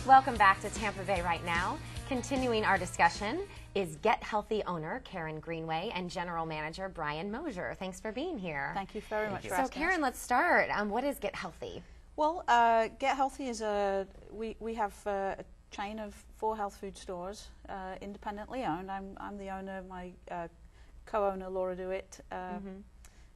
Welcome back to Tampa Bay Right Now. Continuing our discussion is Get Healthy owner Karen Greenway and General Manager Brian Mosier. Thanks for being here. Thank you very much for So asking Karen, us. let's start. What is Get Healthy? Well, Get Healthy is we have a chain of 4 health food stores, independently owned. I'm the owner. My co-owner Laura DeWitt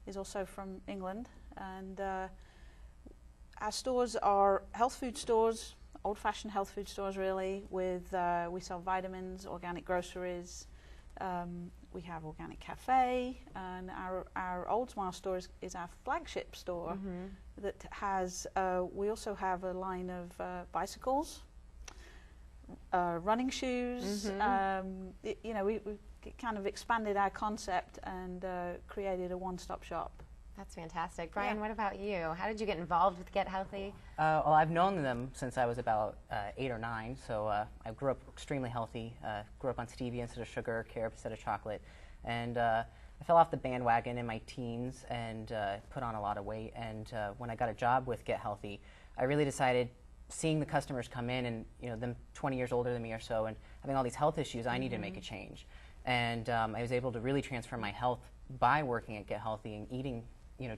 is also from England, and our stores are health food stores, old-fashioned health food stores really. With we sell vitamins, organic groceries. We have organic cafe, and our Oldsmar store is our flagship store that has. We also have a line of bicycles, running shoes. You know, we kind of expanded our concept and created a one-stop shop. That's fantastic. Brian, what about you? How did you get involved with Get Healthy? Well, I've known them since I was about 8 or 9, so I grew up extremely healthy. Grew up on stevia instead of sugar, carob instead of chocolate, and I fell off the bandwagon in my teens and put on a lot of weight. And when I got a job with Get Healthy, I really decided, seeing the customers come in and them 20 years older than me or so and having all these health issues, I needed to make a change. And I was able to really transform my health by working at Get Healthy and eating,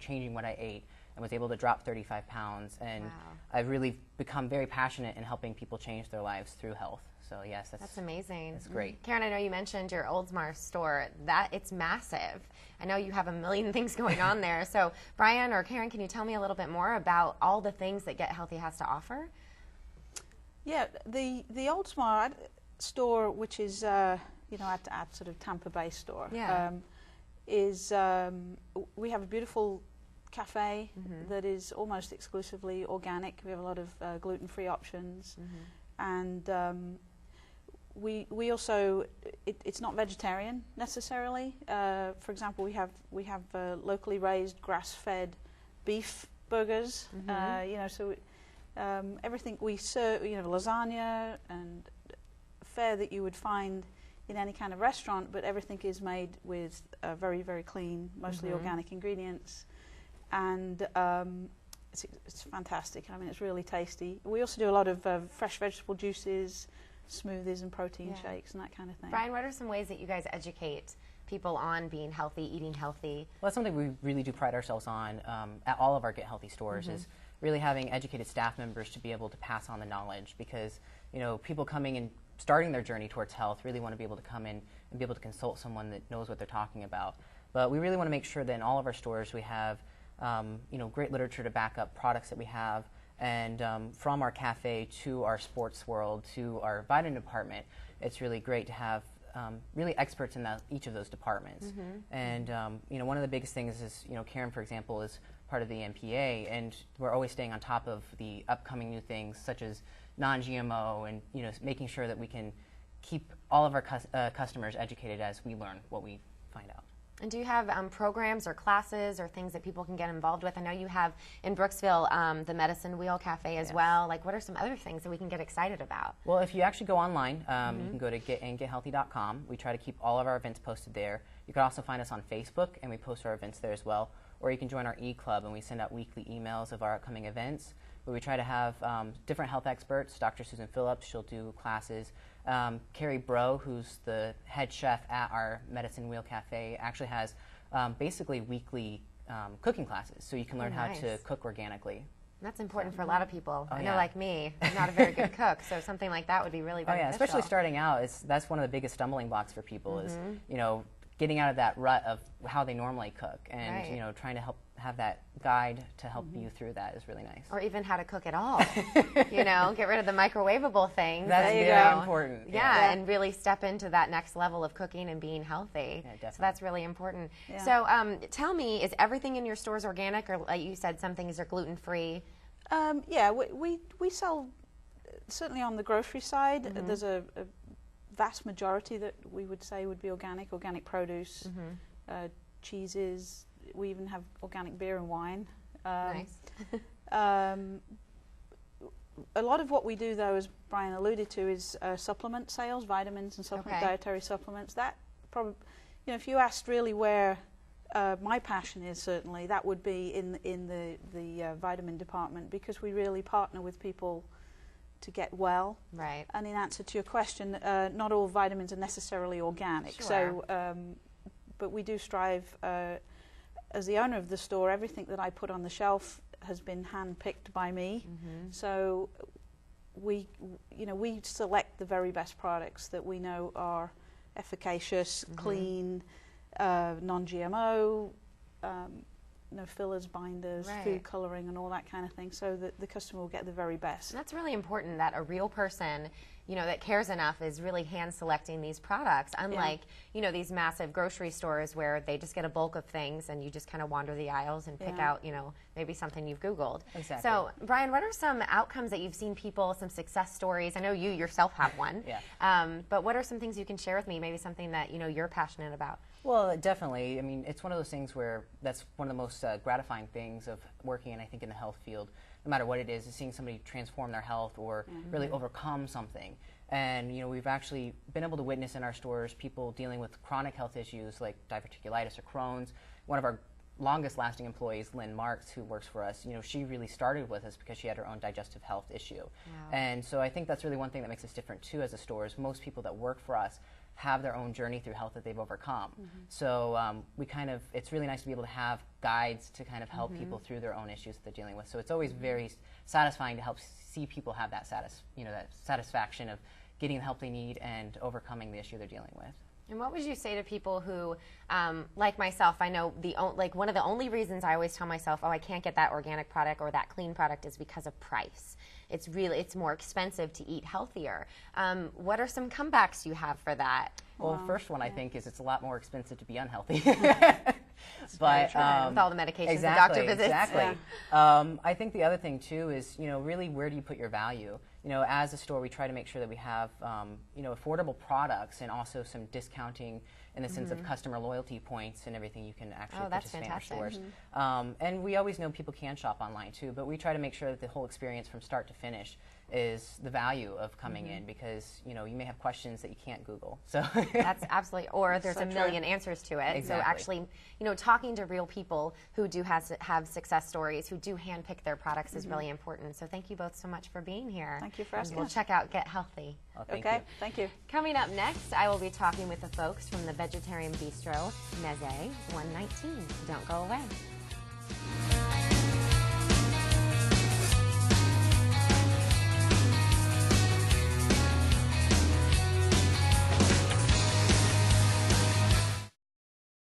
changing what I ate, and was able to drop 35 pounds. And I've really become very passionate in helping people change their lives through health. So yes, that's amazing. That's great. Karen, I know you mentioned your Oldsmar store. It's massive. I know you have a million things going on there. So Brian or Karen, can you tell me a little bit more about all the things that Get Healthy has to offer? Yeah, the Oldsmar store, which is at sort of Tampa Bay store. Is we have a beautiful cafe that is almost exclusively organic. We have a lot of gluten-free options, and we also it's not vegetarian necessarily. For example, we have locally raised grass-fed beef burgers. So everything we serve, lasagna and fare that you would find in any kind of restaurant, but everything is made with very, very clean, mostly organic ingredients, and it's fantastic. I mean, it's really tasty. We also do a lot of fresh vegetable juices, smoothies, and protein shakes, and that kind of thing. Brian, what are some ways that you guys educate people on being healthy, eating healthy? Well, that's something we really do pride ourselves on at all of our Get Healthy stores, is really having educated staff members to be able to pass on the knowledge, because people coming and starting their journey towards health really want to be able to come in and be able to consult someone that knows what they're talking about. But we really want to make sure that in all of our stores we have great literature to back up products that we have, and from our cafe to our sports world to our vitamin department, it's really great to have really experts in each of those departments. And one of the biggest things is, Karen, for example, is part of the MPA, and we're always staying on top of the upcoming new things such as non-GMO, and making sure that we can keep all of our customers educated as we learn what we find out. And do you have programs or classes or things that people can get involved with? I know you have in Brooksville the Medicine Wheel Cafe as well. Like, what are some other things that we can get excited about? Well, if you actually go online, you can go to gethealthy.com. We try to keep all of our events posted there. You can also find us on Facebook, and we post our events there as well. Or you can join our e-club, and we send out weekly emails of our upcoming events, where we try to have different health experts. Dr. Susan Phillips, she'll do classes. Carrie Bro, who's the head chef at our Medicine Wheel Cafe, actually has basically weekly cooking classes, so you can learn how to cook organically. That's important for a lot of people. I know, like me, I'm not a very good cook, so something like that would be really beneficial. Especially starting out, that's one of the biggest stumbling blocks for people is, getting out of that rut of how they normally cook, and trying to have that guide to help you through that is really nice. Or even how to cook at all. Get rid of the microwavable things. That's very important. Yeah, and really step into that next level of cooking and being healthy. Yeah, definitely. So that's really important. Yeah. So tell me, is everything in your stores organic, or like you said, some things are gluten-free? We sell, certainly on the grocery side, there's a vast majority that we would say would be organic produce, cheeses. We even have organic beer and wine. Nice. A lot of what we do, though, as Brian alluded to, is supplement sales, vitamins and dietary supplements. That probably, if you asked really where my passion is, certainly that would be in the vitamin department, because we really partner with people get well. Right. And in answer to your question, not all vitamins are necessarily organic. Sure. So, but we do strive, as the owner of the store, everything that I put on the shelf has been hand-picked by me. So we select the very best products that we know are efficacious, clean, non-GMO, no fillers, binders, food coloring, and all that kind of thing, so that the customer will get the very best. And that's really important, that a real person, you know, that cares enough is really hand selecting these products, unlike, you know, these massive grocery stores where they just get a bulk of things and you just kind of wander the aisles and pick out, you know, maybe something you've Googled. Exactly. So, Brian, what are some outcomes that you've seen people, some success stories? I know you yourself have one. But what are some things you can share with me, maybe something that, you know, you're passionate about? Well, definitely. I mean, it's one of those things where that's one of the most gratifying things of working, and I think in the health field, no matter what it is seeing somebody transform their health or really overcome something. And, you know, we've actually been able to witness in our stores people dealing with chronic health issues like diverticulitis or Crohn's. One of our longest lasting employees, Lynn Marks, who works for us, you know, she really started with us because she had her own digestive health issue. And so I think that's really one thing that makes us different too as a store, is most people that work for us have their own journey through health that they've overcome. So we kind of, it's really nice to be able to have guides to kind of help people through their own issues that they're dealing with. So it's always very satisfying to help see people have that that satisfaction of getting the help they need and overcoming the issue they're dealing with. And what would you say to people who, like myself, I know one of the only reasons I always tell myself, oh, I can't get that organic product or that clean product is because of price. It's more expensive to eat healthier. What are some comebacks you have for that? Well, the first one I think is it's a lot more expensive to be unhealthy. But with all the medications, the doctor visits. Exactly. I think the other thing too is, you know, really where do you put your value? You know, as a store, we try to make sure that we have, you know, affordable products and also some discounting in the sense of customer loyalty points and everything you can actually participate in our stores. And we always know people can shop online too, but we try to make sure that the whole experience from start to finish is the value of coming in, because, you know, you may have questions that you can't Google. So that's absolutely, or there's a million answers to it. Exactly. So actually, you know, talking to real people who do have success stories, who do handpick their products is really important. So thank you both so much for being here. Thank you for asking. We'll check out Get Healthy. Oh, thank you. Thank you. Coming up next, I will be talking with the folks from the Vegetarian Bistro, Meze 119. Don't go away.